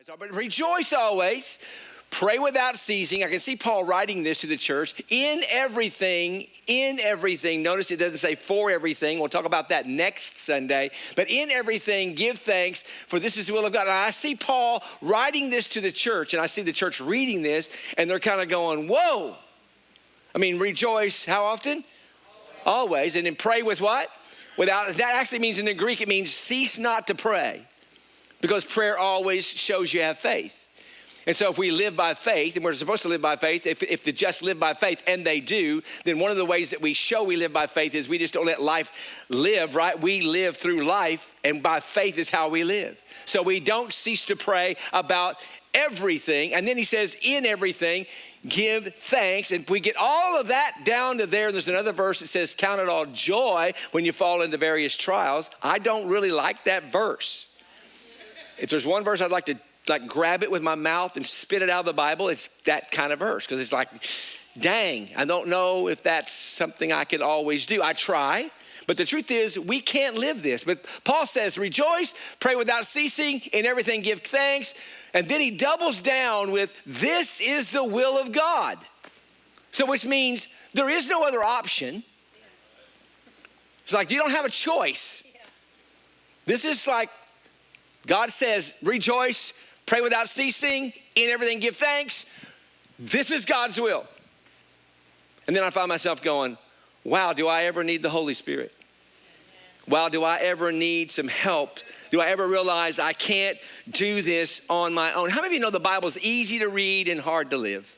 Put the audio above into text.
But rejoice always, pray without ceasing. I can see Paul writing this to the church. In everything. Notice it doesn't say for everything. We'll talk about that next Sunday. But in everything, give thanks, for this is the will of God. And I see Paul writing this to the church, and I see the church reading this, and they're kind of going, whoa. I mean, rejoice how often? Always. And then pray with what? Without. That actually means in the Greek, it means cease not to pray. Because prayer always shows you have faith. And so if we live by faith, and we're supposed to live by faith, if the just live by faith, and they do, then one of the ways that we show we live by faith is we just don't let life live, right? We live through life, and by faith is how we live. So we don't cease to pray about everything. And then he says, in everything, give thanks. And we get all of that down to there. There's another verse that says, count it all joy when you fall into various trials. I don't really like that verse. If there's one verse I'd like to grab it with my mouth and spit it out of the Bible, it's that kind of verse. Because it's like, dang, I don't know if that's something I could always do. I try, but the truth is we can't live this. But Paul says, rejoice, pray without ceasing, in everything give thanks. And then he doubles down with, this is the will of God. So which means there is no other option. It's like you don't have a choice. This is like, God says, rejoice, pray without ceasing, in everything give thanks. This is God's will. And then I find myself going, wow, do I ever need the Holy Spirit? Wow, do I ever need some help? Do I ever realize I can't do this on my own? How many of you know the Bible's easy to read and hard to live?